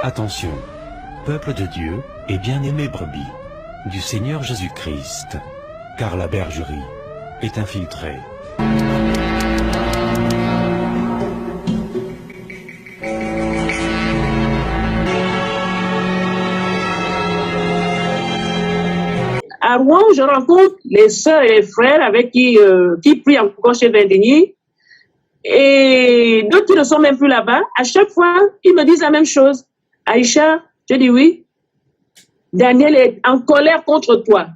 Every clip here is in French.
Attention, peuple de Dieu et bien-aimés brebis du Seigneur Jésus-Christ, car la bergerie est infiltrée. À Rouen, je rencontre les sœurs et les frères avec qui prient encore chez Vendény. Et d'autres qui ne sont même plus là-bas. À chaque fois, ils me disent la même chose. Aïcha, je dis oui. Daniel est en colère contre toi.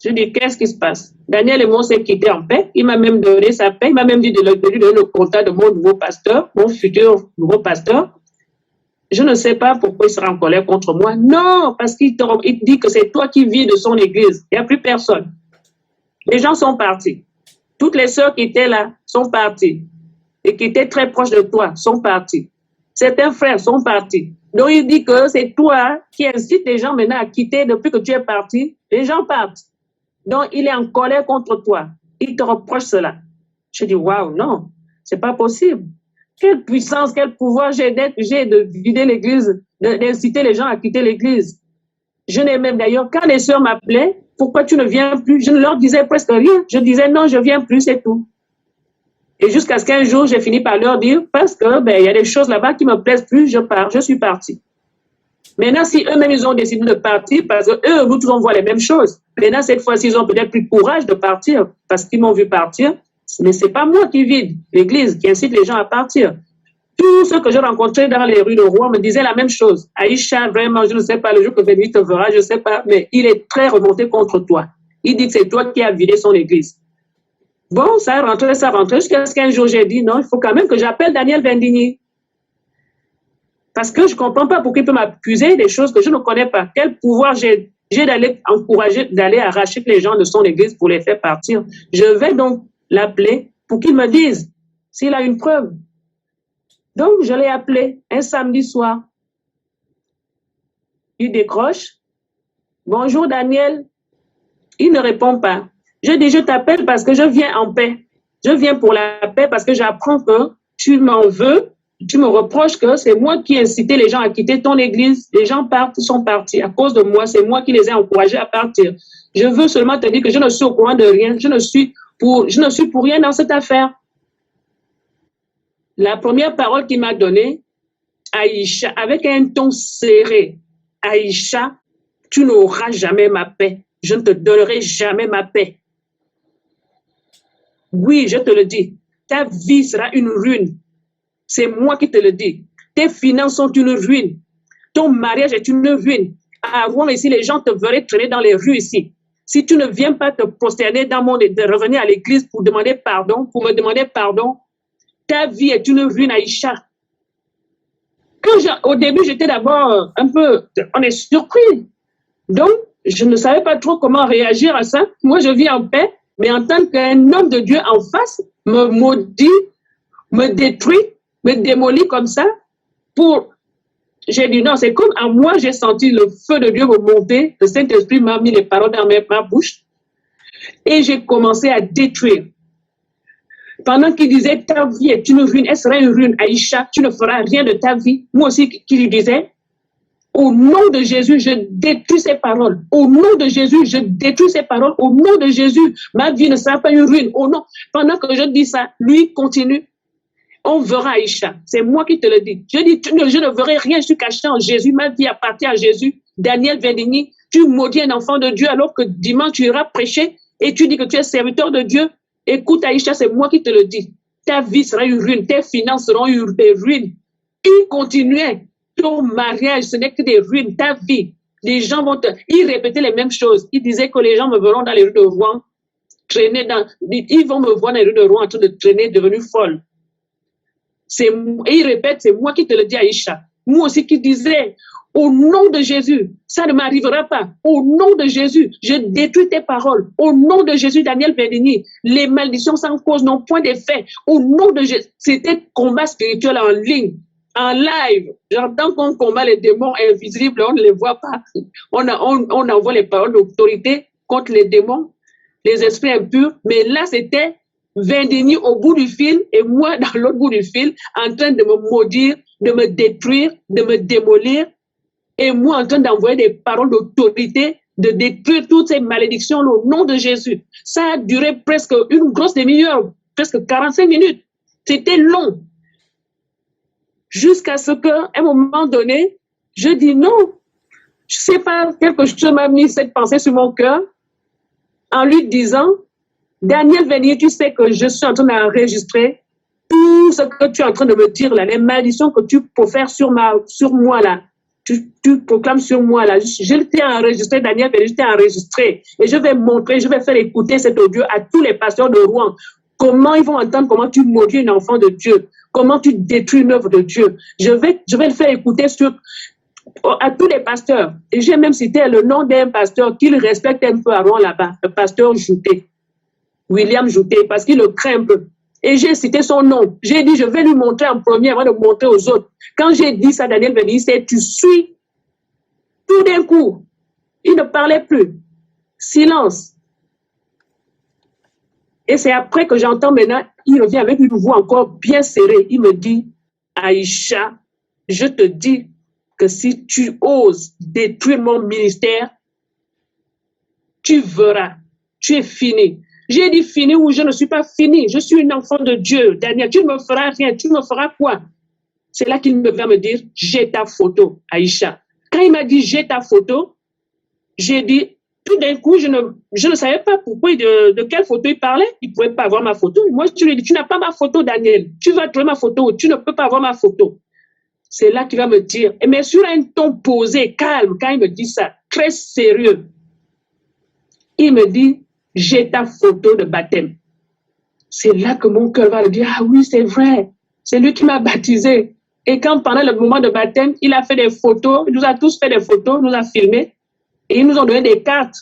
Je dis, qu'est-ce qui se passe? Daniel et moi, on s'est quittés en paix. Il m'a même donné sa paix. Il m'a même dit de lui donner le contact de mon nouveau pasteur, mon futur nouveau pasteur. Je ne sais pas pourquoi il sera en colère contre moi. Non, parce qu'il dit que c'est toi qui vis de son église. Il n'y a plus personne. Les gens sont partis. Toutes les sœurs qui étaient là sont parties. Et qui étaient très proches de toi sont partis. Certains frères sont partis. Donc, il dit que c'est toi qui incites les gens maintenant à quitter depuis que tu es parti. Les gens partent. Donc, il est en colère contre toi. Il te reproche cela. Je dis, waouh, non, c'est pas possible. Quelle puissance, quel pouvoir j'ai de vider l'église, d'inciter les gens à quitter l'église. Je n'ai même d'ailleurs, quand les sœurs m'appelaient, pourquoi tu ne viens plus? Je ne leur disais presque rien. Je disais, non, je viens plus, c'est tout. Et jusqu'à ce qu'un jour, j'ai fini par leur dire, parce que, il y a des choses là-bas qui me plaisent plus, je pars, je suis partie. Maintenant, si eux-mêmes, ils ont décidé de partir, parce que eux, nous tous, on voit les mêmes choses. Maintenant, cette fois-ci, ils ont peut-être plus courage de partir, parce qu'ils m'ont vu partir. Mais c'est pas moi qui vide l'église, qui incite les gens à partir. Tous ceux que j'ai rencontrés dans les rues de Rouen me disaient la même chose. Aïcha, vraiment, je ne sais pas, le jour que Béni te verra, je ne sais pas, mais il est très remonté contre toi. Il dit que c'est toi qui as vidé son église. Bon, ça rentrait, jusqu'à ce qu'un jour j'ai dit, non, il faut quand même que j'appelle Daniel Vendény. Parce que je ne comprends pas pourquoi il peut m'accuser des choses que je ne connais pas. Quel pouvoir j'ai d'aller encourager, d'aller arracher les gens de son église pour les faire partir. Je vais donc l'appeler pour qu'il me dise s'il a une preuve. Donc, je l'ai appelé un samedi soir. Il décroche. Bonjour Daniel. Il ne répond pas. Je dis, je t'appelle parce que je viens en paix. Je viens pour la paix parce que j'apprends que tu m'en veux. Tu me reproches que c'est moi qui ai incité les gens à quitter ton église. Les gens sont partis à cause de moi. C'est moi qui les ai encouragés à partir. Je veux seulement te dire que je ne suis au courant de rien. Je ne suis pour rien dans cette affaire. La première parole qu'il m'a donnée, Aïcha, avec un ton serré, Aïcha, tu n'auras jamais ma paix. Je ne te donnerai jamais ma paix. Oui, je te le dis, ta vie sera une ruine. C'est moi qui te le dis. Tes finances sont une ruine. Ton mariage est une ruine. À Rouen, ici, les gens te verraient traîner dans les rues ici. Si tu ne viens pas te prosterner dans mon de revenir à l'église pour me demander pardon, ta vie est une ruine, Aïcha. Au début, j'étais d'abord un peu, on est surpris. Donc, je ne savais pas trop comment réagir à ça. Moi, je vis en paix, mais en tant qu'un homme de Dieu en face, me maudit, me détruit, me démolit comme ça. J'ai dit non, c'est comme à moi, j'ai senti le feu de Dieu me monter. Le Saint-Esprit m'a mis les paroles dans ma bouche. Et j'ai commencé à détruire. Pendant qu'il disait, ta vie est une ruine, elle sera une ruine, Aïcha, tu ne feras rien de ta vie. Moi aussi, qui lui disais, au nom de Jésus, je détruis ces paroles. Au nom de Jésus, je détruis ces paroles. Au nom de Jésus, ma vie ne sera pas une ruine. Au nom. Pendant que je dis ça, lui continue. On verra, Aïcha. C'est moi qui te le dis. Je dis, je ne verrai rien, je suis caché en Jésus. Ma vie appartient à Jésus. Daniel Vendény, tu maudis un enfant de Dieu alors que dimanche, tu iras prêcher et tu dis que tu es serviteur de Dieu. Écoute, Aïcha, c'est moi qui te le dis. Ta vie sera une ruine, tes finances seront des ruines. Il continuait. Ton mariage, ce n'est que des ruines, ta vie. Les gens il répétait les mêmes choses. Il disait que les gens me verront dans les rues de Rouen, ils vont me voir dans les rues de Rouen en train de traîner, devenu folle. Et il répète, c'est moi qui te le dis, Aïcha. Moi aussi qui disais, au nom de Jésus, ça ne m'arrivera pas. Au nom de Jésus, je détruis tes paroles. Au nom de Jésus, Daniel Vendény, les malédictions sans cause n'ont point d'effet. Au nom de Jésus, c'était combat spirituel en ligne, en live. J'entends qu'on combat les démons invisibles, on ne les voit pas. On envoie les paroles d'autorité contre les démons, les esprits impurs. Mais là, c'était Vendény au bout du fil et moi dans l'autre bout du fil en train de me maudire de me détruire, de me démolir, et moi en train d'envoyer des paroles d'autorité, de détruire toutes ces malédictions au nom de Jésus. Ça a duré presque une grosse demi-heure, presque 45 minutes. C'était long. Jusqu'à ce qu'à un moment donné, je dis non. Je ne sais pas, quelque chose m'a mis cette pensée sur mon cœur en lui disant, Daniel Vernier, tu sais que je suis en train d'enregistrer tout ce que tu es en train de me dire là, les malédictions que tu peux faire sur moi là. Tu proclames sur moi là. Je t'ai enregistré, Daniel Vernier, je t'ai enregistré. Et je vais montrer, je vais faire écouter cet audio à tous les pasteurs de Rouen. Comment ils vont entendre comment tu maudis une enfant de Dieu, comment tu détruis une œuvre de Dieu. Je vais le faire écouter à tous les pasteurs. Et j'ai même cité le nom d'un pasteur qu'il respecte un peu à Rouen là-bas, le pasteur Jouté, William Jouté, parce qu'il le craint un peu. Et j'ai cité son nom. J'ai dit, je vais lui montrer en premier avant de montrer aux autres. Quand j'ai dit ça, Daniel Vernier, c'est tu suis. Tout d'un coup, il ne parlait plus. Silence. Et c'est après que j'entends maintenant, il revient avec une voix encore bien serrée. Il me dit, Aïcha, je te dis que si tu oses détruire mon ministère, tu verras, tu es fini. J'ai dit fini ou je ne suis pas fini. Je suis une enfant de Dieu. Daniel, tu ne me feras rien. Tu me feras quoi? C'est là qu'il va me dire, j'ai ta photo, Aïcha. Quand il m'a dit, j'ai ta photo, j'ai dit, tout d'un coup, je ne savais pas pourquoi, de quelle photo il parlait. Il ne pouvait pas avoir ma photo. Moi, je lui ai dit, tu n'as pas ma photo, Daniel. Tu vas trouver ma photo. Tu ne peux pas avoir ma photo. C'est là qu'il va me dire, mais sur un ton posé, calme, quand il me dit ça, très sérieux, il me dit, j'ai ta photo de baptême. C'est là que mon cœur va le dire, ah oui, c'est vrai. C'est lui qui m'a baptisé. Et quand pendant le moment de baptême, il a fait des photos, il nous a tous fait des photos, nous a filmés. Et ils nous ont donné des cartes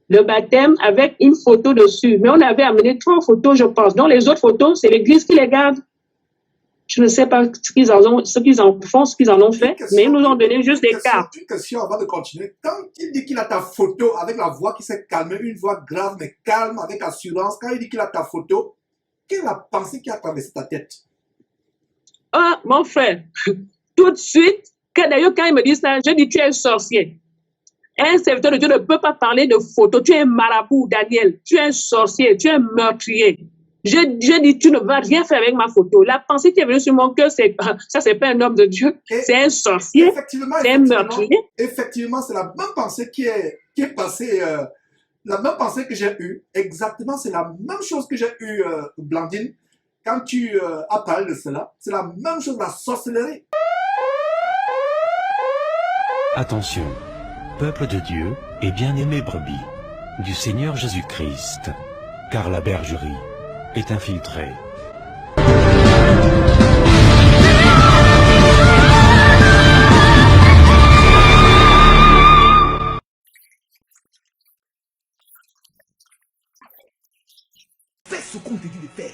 de baptême avec une photo dessus. Mais on avait amené 3 photos, je pense. Donc, les autres photos, c'est l'église qui les garde. Je ne sais pas ce qu'ils en ont fait, mais ils nous ont donné juste des cartes. Une question avant de continuer. Quand il dit qu'il a ta photo avec la voix qui s'est calmée, une voix grave mais calme, avec assurance, quand il dit qu'il a ta photo, quelle est la pensée qui a traversé ta tête? Ah, mon frère, tout de suite, d'ailleurs, quand il me dit ça, je dis, tu es un sorcier. Un serviteur de Dieu ne peut pas parler de photos. Tu es un marabout, Daniel. Tu es un sorcier. Tu es un meurtrier. Je dis, tu ne vas rien faire avec ma photo. La pensée qui est venue sur mon cœur, c'est ça, c'est pas un homme de Dieu. C'est un sorcier. C'est un meurtrier. Effectivement, c'est la même pensée qui est passée. La même pensée que j'ai eue. Exactement, c'est la même chose que j'ai eue, Blandine. Quand tu as parlé de cela, c'est la même chose, la sorcellerie. Attention, peuple de Dieu et bien-aimé brebis du Seigneur Jésus-Christ, car la bergerie est infiltrée. Fais ce qu'on te dit de faire.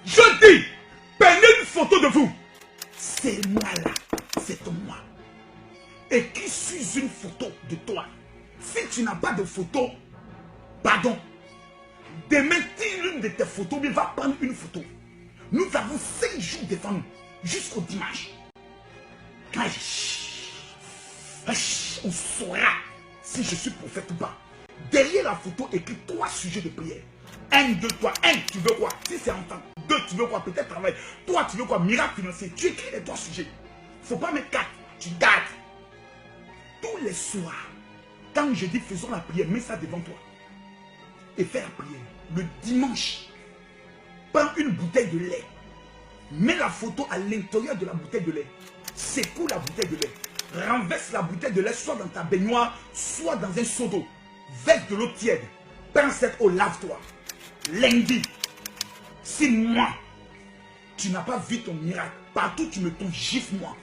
Je dis, prenez une photo de vous. C'est moi là, c'est moi. Et qui suis une photo de toi? Si tu n'as pas de photo, pardon. Demain, si l'une de tes photos va prendre une photo. Nous avons 5 jours devant nous, jusqu'au dimanche. On saura si je suis prophète ou pas. Derrière la photo, écrit 3 sujets de prière. 1, 2, 3. 1, tu veux quoi? Si c'est enfant. 2, tu veux quoi? Peut-être travail. 3, tu veux quoi? Miracle financier. Tu écris les 3 sujets. Faut pas mettre 4. Tu gardes. Tous les soirs, quand je dis faisons la prière, mets ça devant toi. Et fais la prière. Le dimanche, prends une bouteille de lait. Mets la photo à l'intérieur de la bouteille de lait. Secoue la bouteille de lait. Renverse la bouteille de lait soit dans ta baignoire, soit dans un seau d'eau. Verse de l'eau tiède. Prends cette eau, lave-toi. Lundi, si moi, tu n'as pas vu ton miracle, partout tu me tombes, gifle-moi.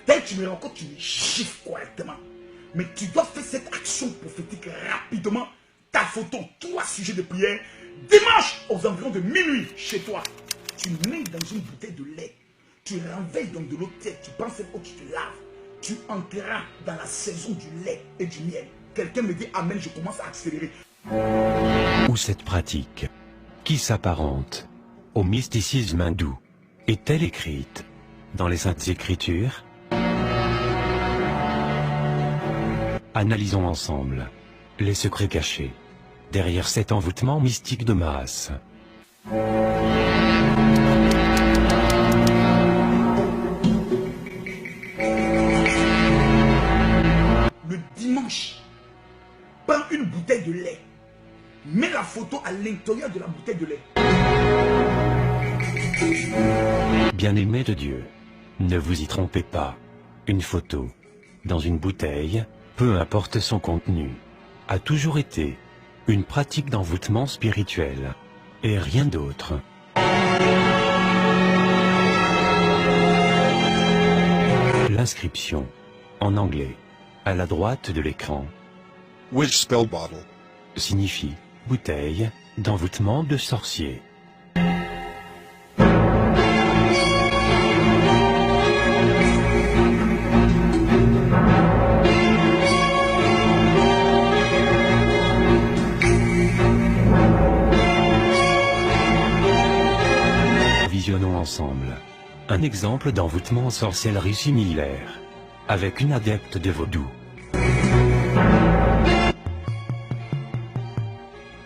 Dès que tu me rencontres, tu me gifles correctement. Mais tu dois faire cette action prophétique rapidement. Ta photo, 3 sujets de prière. Dimanche, aux environs de minuit, chez toi, tu mets dans une bouteille de lait. Tu renverses dans de l'eau tiède. Tu prends cette eau, tu te laves. Tu entreras dans la saison du lait et du miel. Quelqu'un me dit amen, je commence à accélérer. Où cette pratique, qui s'apparente au mysticisme hindou, est-elle écrite dans les Saintes Écritures? Analysons ensemble les secrets cachés derrière cet envoûtement mystique de masse. Le dimanche, prends une bouteille de lait. Mets la photo à l'intérieur de la bouteille de lait. Bien-aimés de Dieu, ne vous y trompez pas. Une photo dans une bouteille, peu importe son contenu, a toujours été une pratique d'envoûtement spirituel et rien d'autre. L'inscription, en anglais, à la droite de l'écran, which spell bottle, signifie bouteille d'envoûtement de sorcier. Visionnons ensemble un exemple d'envoûtement en sorcellerie similaire avec une adepte de vaudou.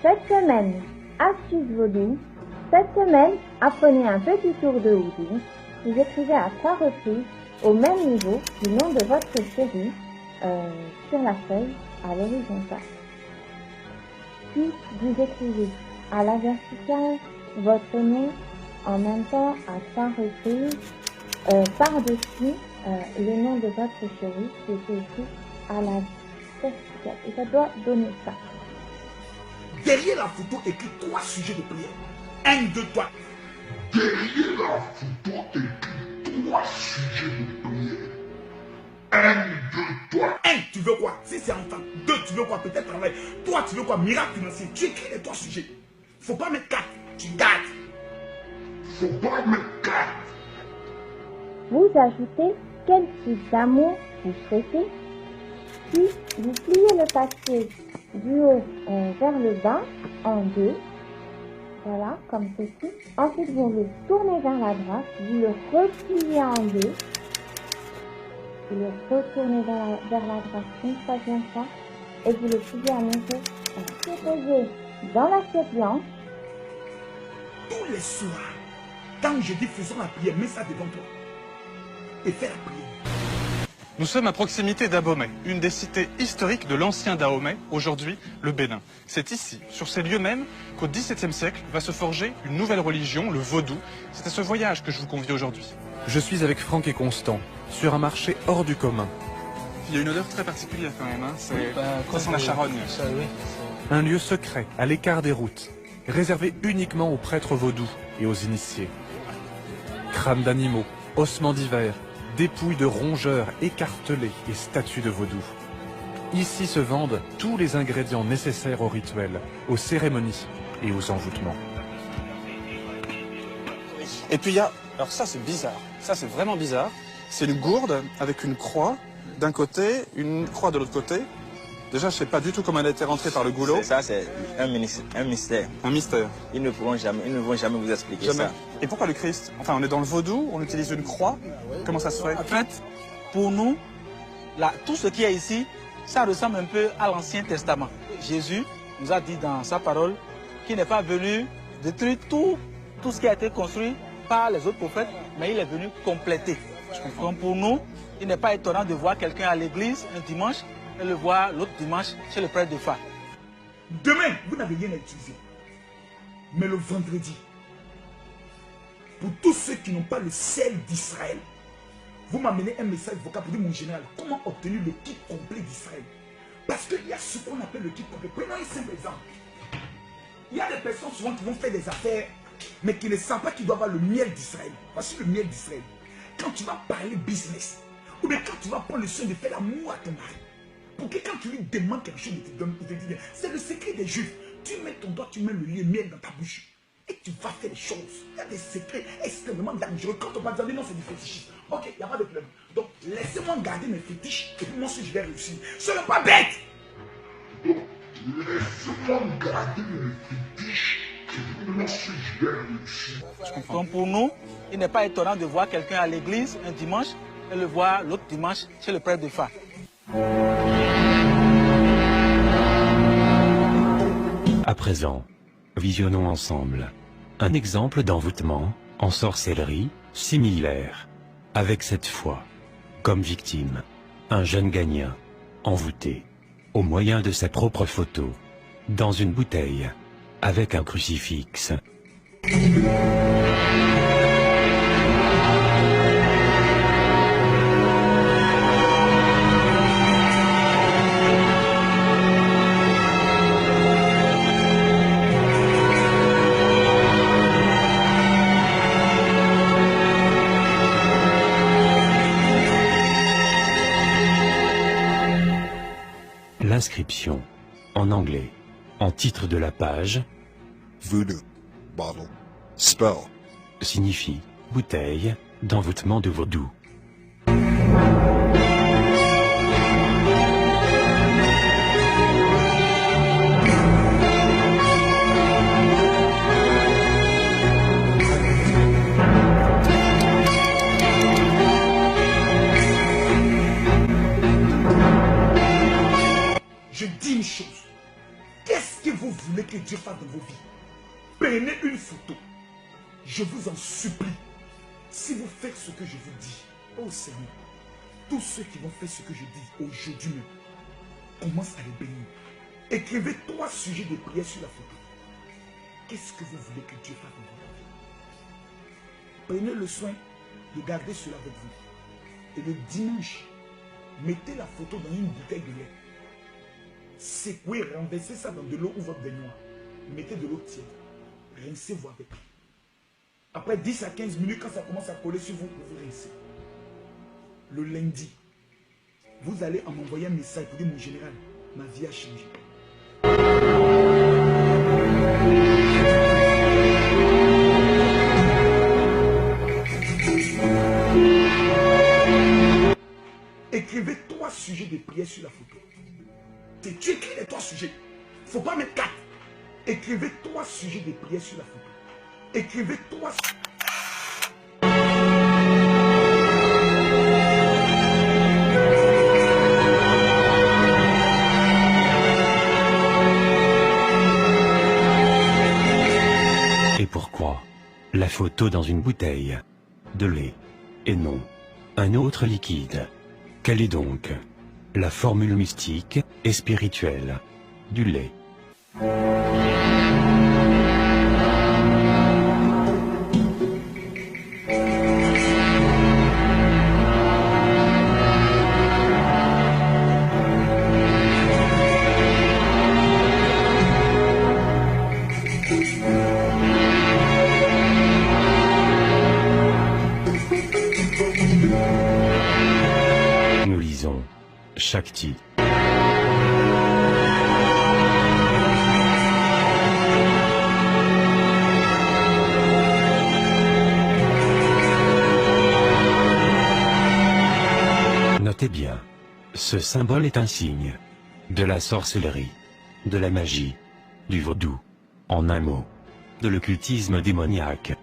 Cette semaine, astuce vaudou. Cette semaine, apprenez un petit tour de vaudou. Vous écrivez à 3 reprises, au même niveau, le nom de votre chéri sur la feuille à l'horizontale. Puis, vous écrivez à la verticale votre nom en même temps à 3 reprises, par-dessus le nom de votre chéri qui est écrit à la verticale. Et ça doit donner ça. Derrière la photo, écrit 3 sujets de prière. 1, 2, 3. Derrière la photo, écrit 3 sujets de prière. 1, 2, 3. 1, tu veux quoi? Si c'est enfant. 2, tu veux quoi? Peut-être travail. 3, tu veux quoi? Miracle financier. Tu écris les 3 sujets. Faut pas mettre 4. Tu gardes. Faut pas mettre 4. Vous ajoutez quel type d'amour vous souhaitez. Puis, vous pliez le papier du haut vers le bas en 2. Voilà, comme ceci. Ensuite, vous le tournez vers la droite. Vous le repliez en 2. Vous le retournez vers la droite une troisième fois. Et vous le pliez à nouveau. Déposez dans l'assiette blanche. Tous les soirs, quand je dis faisons la prière, mets ça devant toi. Et fais la prière. Nous sommes à proximité d'Abomey, une des cités historiques de l'ancien Dahomey, aujourd'hui le Bénin. C'est ici, sur ces lieux mêmes, qu'au XVIIe siècle va se forger une nouvelle religion, le vaudou. C'est à ce voyage que je vous convie aujourd'hui. Je suis avec Franck et Constant, sur un marché hors du commun. Il y a une odeur très particulière quand même, hein. Ça sent la charogne. Un lieu secret, à l'écart des routes, réservé uniquement aux prêtres vaudous et aux initiés. Crânes d'animaux, ossements divers, dépouilles de rongeurs écartelés et statues de vaudou. Ici se vendent tous les ingrédients nécessaires au rituel, aux cérémonies et aux envoûtements. Et puis il y a, alors ça c'est bizarre, ça c'est vraiment bizarre, c'est une gourde avec une croix d'un côté, une croix de l'autre côté. Déjà je sais pas du tout comment elle a été rentrée par le goulot. Ça c'est un mystère. Un mystère. Ils ne vont jamais vous expliquer ça. Et pourquoi le Christ? Enfin on est dans le vaudou, on utilise une croix, comment ça se fait? En fait, pour nous, tout ce qui est ici, ça ressemble un peu à l'Ancien Testament. Jésus nous a dit dans sa parole qu'il n'est pas venu détruire tout ce qui a été construit par les autres prophètes, mais il est venu compléter. Donc pour nous, il n'est pas étonnant de voir quelqu'un à l'église un dimanche et le voir l'autre dimanche chez le prêtre de Fa. Demain, vous n'avez rien à utiliser. Mais le vendredi, pour tous ceux qui n'ont pas le sel d'Israël, vous m'amenez un message vocal pour dire, mon général, comment obtenir le kit complet d'Israël? Parce qu'il y a ce qu'on appelle le kit complet. Prenons un simple exemple. Il y a des personnes souvent qui vont faire des affaires, mais qui ne sentent pas qu'ils doivent avoir le miel d'Israël. Voici le miel d'Israël. Quand tu vas parler business, ou bien quand tu vas prendre le soin de faire l'amour à ton mari, pour que quand tu lui demandes quelque chose, il te donne, il te dit, c'est le secret des juifs. Tu mets ton doigt, tu mets le miel dans ta bouche. Et tu vas faire des choses. Il y a des secrets extrêmement dangereux. Quand on va dire non, c'est du fétichisme. Ok, il n'y a pas de problème. Donc, laissez-moi garder mes fétiches et puis moi aussi je vais réussir. Ce n'est pas bête. Donc, laissez-moi garder mes fétiches Donc pour nous, il n'est pas étonnant de voir quelqu'un à l'église un dimanche et le voir l'autre dimanche chez le prêtre de Fa. À présent, visionnons ensemble un exemple d'envoûtement en sorcellerie similaire, avec cette fois, comme victime, un jeune Ghanéen, envoûté, au moyen de sa propre photo, dans une bouteille, avec un crucifix. L'inscription, en anglais, en titre de la page, Voodoo. Bottle. Spell. signifie bouteille d'envoûtement de vaudou. Je dis une chose. Qu'est-ce que vous voulez que Dieu fasse dans vos vies? Prenez une photo. Je vous en supplie. Si vous faites ce que je vous dis, oh Seigneur, tous ceux qui vont faire ce que je dis aujourd'hui même, commencent à les bénir. Écrivez 3 sujets de prière sur la photo. Qu'est-ce que vous voulez que Dieu fasse dans votre vie? Prenez le soin de garder cela avec vous. Et le dimanche, mettez la photo dans une bouteille de lait. Secouez, renversez ça dans de l'eau ou votre baignoire. Mettez de l'eau tiède. Rincez-vous avec. Après 10 à 15 minutes, quand ça commence à coller sur vous, vous rincez. Le lundi, vous allez m'envoyer un message pour dire mon général, ma vie a changé. Écrivez 3 sujets de prière sur la photo. Tu écris les 3 sujets. Il ne faut pas mettre 4. Écrivez 3 sujets de prière sur la photo. Écrivez 3 sujets. Et pourquoi la photo dans une bouteille de lait et non un autre liquide? Quelle est donc la formule mystique et spirituelle du lait? Nous lisons Shakti. Notez bien, ce symbole est un signe de la sorcellerie, de la magie, du vaudou, en un mot, de l'occultisme démoniaque.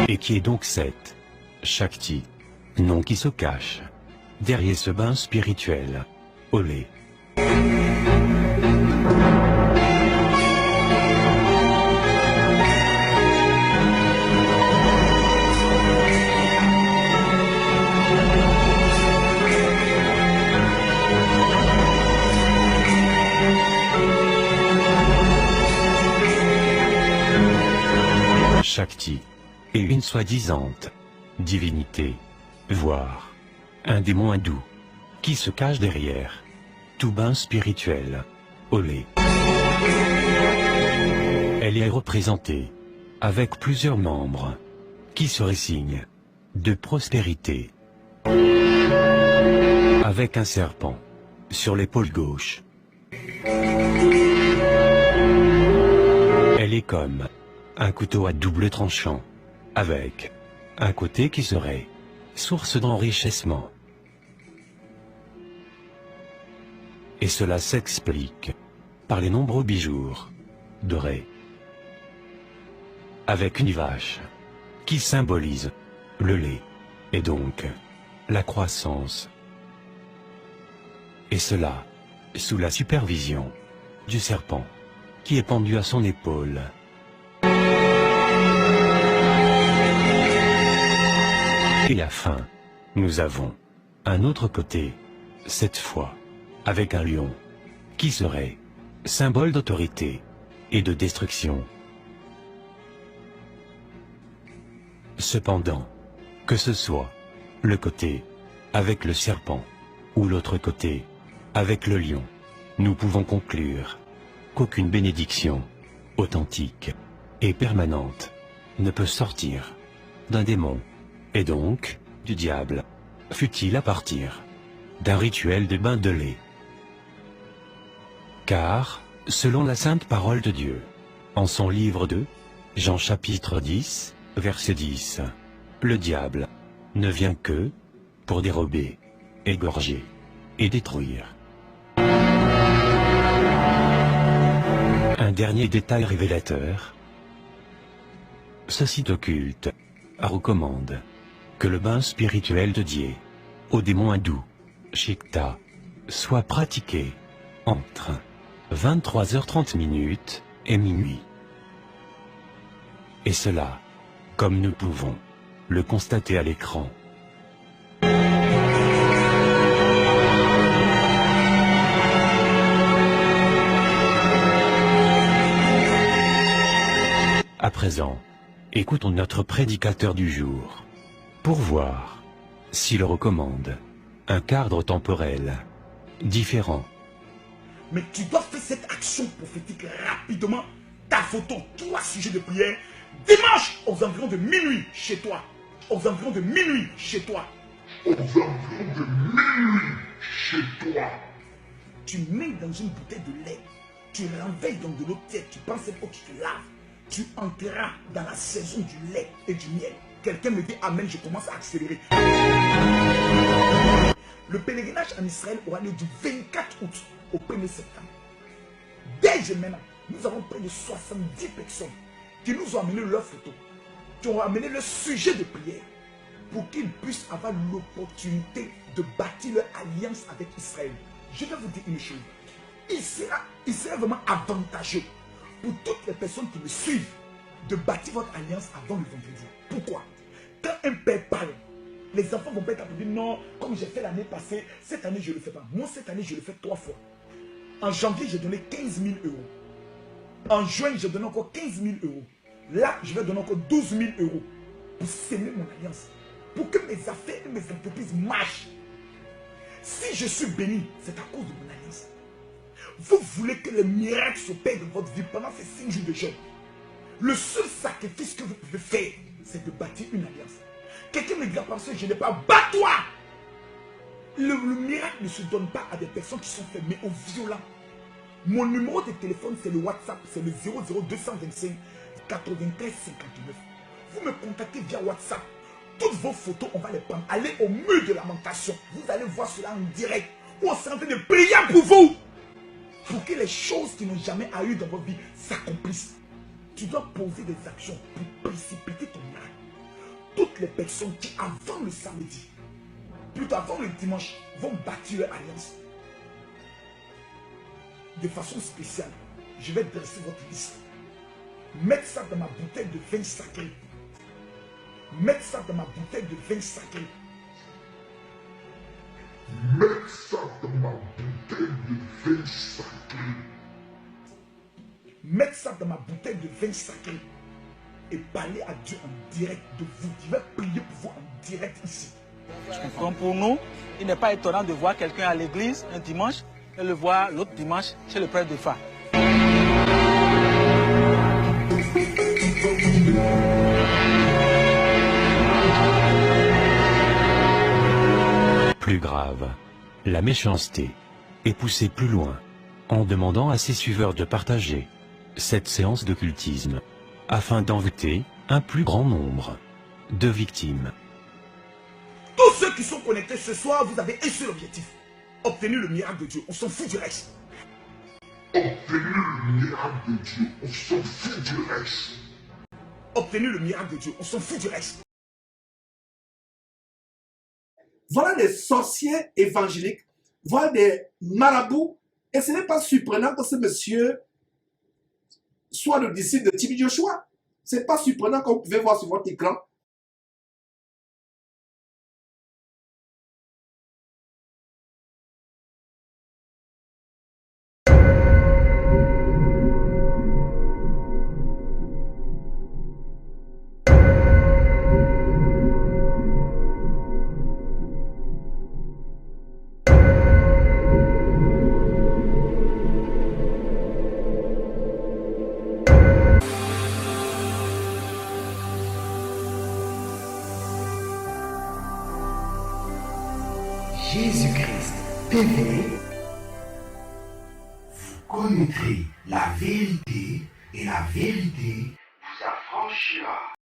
Et qui est donc cette Shakti, nom qui se cache derrière ce bain spirituel au lait. Shakti est une soi-disant divinité, voire un démon hindou, qui se cache derrière tout bain spirituel au lait. Elle est représentée avec plusieurs membres qui seraient signes de prospérité, avec un serpent sur l'épaule gauche. Elle Elle est comme un couteau à double tranchant, avec un côté qui serait source d'enrichissement. Et cela s'explique par les nombreux bijoux dorés, avec une vache qui symbolise le lait et donc la croissance. Et cela sous la supervision du serpent qui est pendu à son épaule. Et enfin, nous avons un autre côté, cette fois avec un lion, qui serait symbole d'autorité et de destruction. Cependant, que ce soit le côté avec le serpent ou l'autre côté avec le lion, nous pouvons conclure qu'aucune bénédiction authentique et permanente ne peut sortir d'un démon, et donc du diable, fût-il à partir d'un rituel de bain de lait. Car, selon la sainte parole de Dieu, en son livre de Jean chapitre 10, verset 10, le diable ne vient que pour dérober, égorger et détruire. Un dernier détail révélateur. Ce site occulte recommande que le bain spirituel dédié au démon hindou, Shikta, soit pratiqué entre 23h30 et minuit. Et cela, comme nous pouvons le constater à l'écran. À présent, écoutons notre prédicateur du jour, pour voir s'il recommande un cadre temporel différent. Mais tu dois faire cette action prophétique rapidement. Ta photo, 3 sujets de prière, dimanche aux environs de minuit chez toi. Aux environs de minuit chez toi. Aux environs de minuit chez toi. Tu mets dans une bouteille de lait. Tu l'enveilles dans de l'eau tiède. Tu prends cette eau qui te lave. Tu entreras dans la saison du lait et du miel. Quelqu'un me dit amen, je commence à accélérer. Le pèlerinage en Israël aura lieu du 24 août au 1er septembre. Dès maintenant, nous avons près de 70 personnes qui nous ont amené leurs photos, qui ont amené leur sujet de prière pour qu'ils puissent avoir l'opportunité de bâtir leur alliance avec Israël. Je vais vous dire une chose. Il sera vraiment avantageux pour toutes les personnes qui me suivent de bâtir votre alliance avant le vendredi. Pourquoi? Quand un père parle, les enfants vont pas être appelés, non, comme j'ai fait l'année passée, cette année je ne le fais pas. Moi, cette année, je le fais 3 fois. En janvier, j'ai donné 15 000 euros. En juin, j'ai donné encore 15 000 euros. Là, je vais donner encore 12 000 euros pour s'aimer mon alliance. Pour que mes affaires et mes entreprises marchent. Si je suis béni, c'est à cause de mon alliance. Vous voulez que les miracles s'opèrent dans votre vie pendant ces 5 jours de jeûne. Le seul sacrifice que vous pouvez faire, c'est de bâtir une alliance. Quelqu'un me dit, parce que je n'ai pas, bats-toi! Le miracle ne se donne pas à des personnes qui sont faibles, mais aux violents. Mon numéro de téléphone, c'est le WhatsApp, c'est le 00225 93 59. Vous me contactez via WhatsApp. Toutes vos photos, on va les prendre. Allez au mur de lamentation. Vous allez voir cela en direct. On est en train de prier pour vous. Pour que les choses qui n'ont jamais eu dans votre vie s'accomplissent. Tu dois poser des actions pour précipiter ton miracle. Toutes les personnes qui, avant le samedi, plutôt avant le dimanche, vont bâtir leur alliance. De façon spéciale, je vais dresser votre liste. Mettre ça dans ma bouteille de vin sacré. Mettre ça dans ma bouteille de vin sacré. Mettre ça dans ma bouteille de vin sacré. Mettre ça dans ma bouteille de vin sacré. Et parler à Dieu en direct de vous. Je vais prier pour vous en direct ici. Donc pour nous, il n'est pas étonnant de voir quelqu'un à l'église un dimanche et le voir l'autre dimanche chez le prêtre de Fa. Plus grave, la méchanceté est poussée plus loin en demandant à ses suiveurs de partager cette séance d'occultisme afin d'envoûter un plus grand nombre de victimes. Tous ceux qui sont connectés ce soir, vous avez un seul objectif. Obtenir le miracle de Dieu. On s'en fout du reste. Obtenir le miracle de Dieu, on s'en fout du reste. Obtenir le miracle de Dieu. On s'en fout du reste. Voilà des sorciers évangéliques, voilà des marabouts. Et ce n'est pas surprenant que ce monsieur soit le disciple de Tibi Joshua. Ce n'est pas surprenant comme vous pouvez voir sur votre écran. Jésus-Christ TV, vous connaîtrez la vérité et la vérité vous affranchira.